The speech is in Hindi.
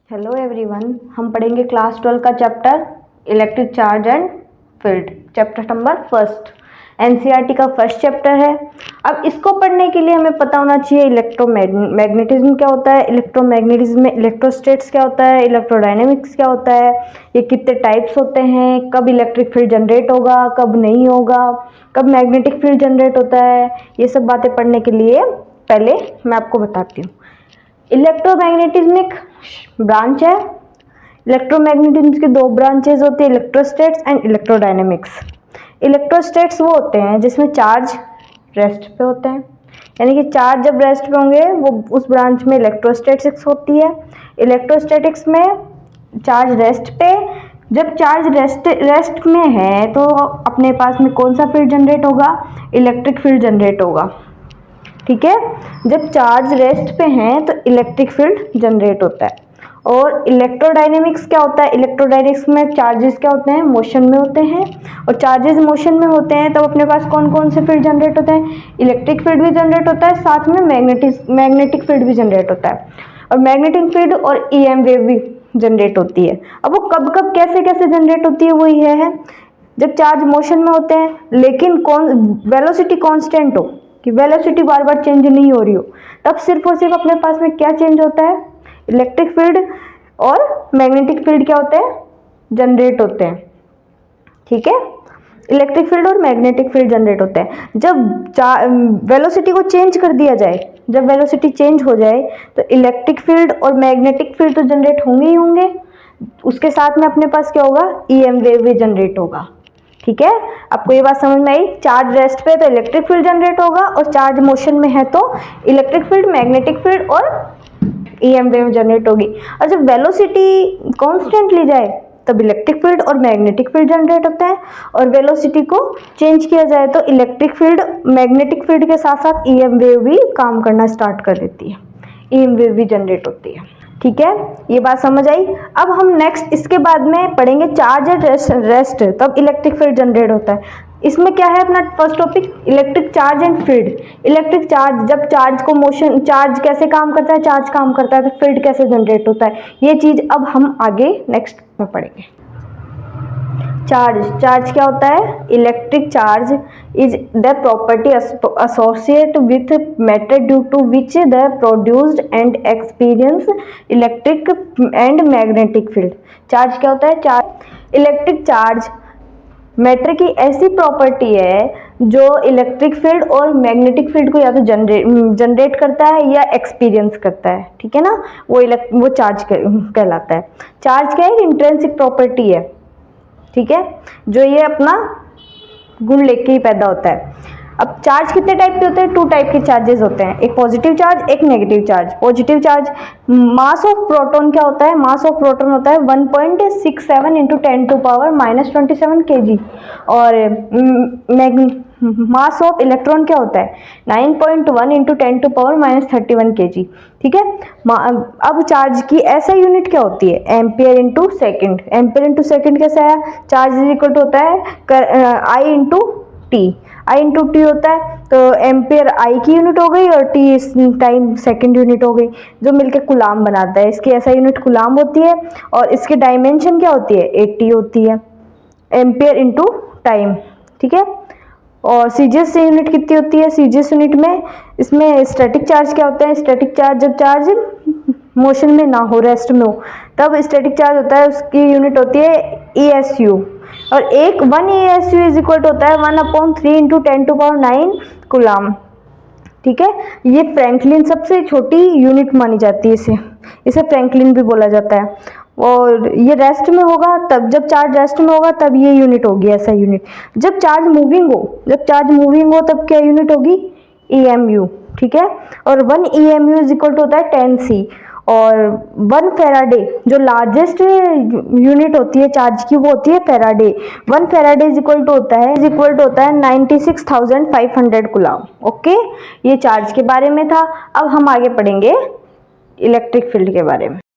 हेलो एवरीवन, हम पढ़ेंगे क्लास 12 का chapter electric charge and field, chapter number first. NCERT का फर्स्ट चैप्टर है। अब इसको पढ़ने के लिए हमें पता होना चाहिए इलेक्ट्रोमैग्नेटिज्म क्या होता है, इलेक्ट्रोमैग्नेटिज्म में इलेक्ट्रोस्टैट्स क्या होता है, इलेक्ट्रोडायनेमिक्स क्या होता है, ये कितने टाइप्स होते हैं, कब इलेक्ट्रिक फील्ड जनरेट होगा, कब नहीं होगा, कब मैग्नेटिक फील्ड जनरेट होता है, ये सब बातें पढ़ने के लिए पहले मैं आपको बताती हूँ। इलेक्ट्रोमैग्नेटिज्म एक ब्रांच है। इलेक्ट्रोमैग्नेटिज्म के दो ब्रांचेज होते हैं, इलेक्ट्रोस्टैट्स एंड इलेक्ट्रोडायनेमिक्स। इलेक्ट्रोस्टैट्स वो होते हैं जिसमें चार्ज रेस्ट पे होते हैं, यानी कि चार्ज जब रेस्ट पे होंगे वो उस ब्रांच में इलेक्ट्रोस्टैटिक्स होती है। इलेक्ट्रोस्टैटिक्स में चार्ज रेस्ट पे, जब चार्ज रेस्ट में है तो अपने पास में कौन सा फील्ड जनरेट होगा, इलेक्ट्रिक फील्ड जनरेट होगा। ठीक है, जब चार्ज रेस्ट पे हैं तो इलेक्ट्रिक फील्ड जनरेट होता है। और इलेक्ट्रोडायनेमिक्स क्या होता है, इलेक्ट्रोडायनेमिक्स में चार्जेस क्या होते हैं, मोशन में होते हैं। और चार्जेस मोशन में होते हैं तब अपने पास कौन कौन से फील्ड जनरेट होते हैं, इलेक्ट्रिक फील्ड भी जनरेट होता है, साथ में मैग्नेटिक फील्ड भी जनरेट होता है। और मैग्नेटिक फील्ड और ईएम वेव भी जनरेट होती है। अब वो कब कब कैसे कैसे जनरेट होती है, वो ये है जब चार्ज मोशन में होते हैं लेकिन वेलोसिटी कांस्टेंट हो, कि वेलोसिटी बार बार चेंज नहीं हो रही हो, तब सिर्फ और सिर्फ अपने पास में क्या चेंज होता है, इलेक्ट्रिक फील्ड और मैग्नेटिक फील्ड क्या होते हैं, जनरेट होते हैं। ठीक है, इलेक्ट्रिक फील्ड और मैग्नेटिक फील्ड जनरेट होते हैं जब वेलोसिटी को चेंज कर दिया जाए। जब वेलोसिटी चेंज हो जाए तो इलेक्ट्रिक फील्ड और मैग्नेटिक फील्ड तो जनरेट होंगे ही होंगे, उसके साथ में अपने पास क्या होगा, ईएम वेव भी जनरेट होगा। ठीक है, आपको ये बात समझ में आई। चार्ज रेस्ट पे तो इलेक्ट्रिक फील्ड जनरेट होगा और चार्ज मोशन में है तो इलेक्ट्रिक फील्ड, मैग्नेटिक फील्ड और ईएम वेव जनरेट होगी। और जब वेलोसिटी कांस्टेंट ली जाए तब इलेक्ट्रिक फील्ड और मैग्नेटिक फील्ड जनरेट होता है, और वेलोसिटी को चेंज किया जाए तो इलेक्ट्रिक फील्ड मैग्नेटिक फील्ड के साथ साथ ईएम वेव भी काम करना स्टार्ट कर देती है, ईएम वेव भी जनरेट होती है। ठीक है, ये बात समझ आई। अब हम नेक्स्ट इसके बाद में पढ़ेंगे चार्ज एंड रेस्ट, तब इलेक्ट्रिक फील्ड जनरेट होता है। इसमें क्या है अपना first topic, electric charge and field. Electric charge, जब चार्ज को मोशन, चार्ज कैसे काम करता है, चार्ज काम करता है तो फील्ड कैसे जनरेट होता है, ये चीज अब हम आगे नेक्स्ट में पढ़ेंगे। चार्ज क्या होता है, electric charge is the property associate with matter due to which the produced and experience electric and magnetic field. Charge क्या होता है, चार्ज, इलेक्ट्रिक चार्ज मैटर की ऐसी प्रॉपर्टी है जो इलेक्ट्रिक फील्ड और मैग्नेटिक फील्ड को या तो जनरेट करता है या एक्सपीरियंस करता है। ठीक है ना, वो चार्ज कहलाता है। चार्ज क्या है, इंट्रिंसिक प्रॉपर्टी है। ठीक है, जो ये अपना गुण लेके ही पैदा होता है। अब चार्ज कितने टाइप के होते हैं, टू टाइप के चार्जेस होते हैं, एक पॉजिटिव चार्ज, एक negative charge. Positive charge, mass of proton क्या होता है, मास ऑफ प्रोटॉन होता है 1.67 इंटू 10⁻⁻27 kg। और मास ऑफ इलेक्ट्रॉन क्या होता है, 9.1 इंटू 10⁻31 kg। ठीक है, अब चार्ज की ऐसा यूनिट क्या होती है, ampere into second. Ampere into second कैसा है, चार्ज इज इक्वल टू होता है आई इंटू टी। आई इंटू टी होता है तो एम्पियर आई की यूनिट हो गई और टी टाइम सेकेंड यूनिट हो गई, जो मिलकर कुलाम बनाता है। इसकी ऐसा यूनिट कुलाम होती है और इसकी डायमेंशन क्या होती है, 80 होती है, एम्पियर इंटू टाइम। ठीक है, और सीजीएस यूनिट कितनी होती है, सीजीएस यूनिट में इसमें स्टैटिक चार्ज क्या होता है, स्टैटिक चार्ज जब चार्ज मोशन में ना हो, रेस्ट में हो, तब स्टैटिक चार्ज होता है, उसकी यूनिट होती है ESU। और एक 1 ESU इज इक्वल होता है 1/3 इंटू 10⁹ कुलाम। ठीक है, ये फ्रैंकलिन सबसे छोटी यूनिट मानी जाती है, इसे फ्रैंकलिन भी बोला जाता है। और ये रेस्ट में होगा तब, जब चार्ज रेस्ट में होगा तब ये यूनिट होगी, ऐसा यूनिट। जब चार्ज मूविंग हो तब क्या यूनिट होगी, EMU। ठीक है, और 1 EMU इज इक्वल टू होता है 10C। और 1 फेराडे जो लार्जेस्ट यूनिट होती है चार्ज की, वो होती है Faraday. 1 Faraday is equal to होता है 96,500 कुलाम। ओके, ये चार्ज के बारे में था। अब हम आगे पढ़ेंगे इलेक्ट्रिक फील्ड के बारे में।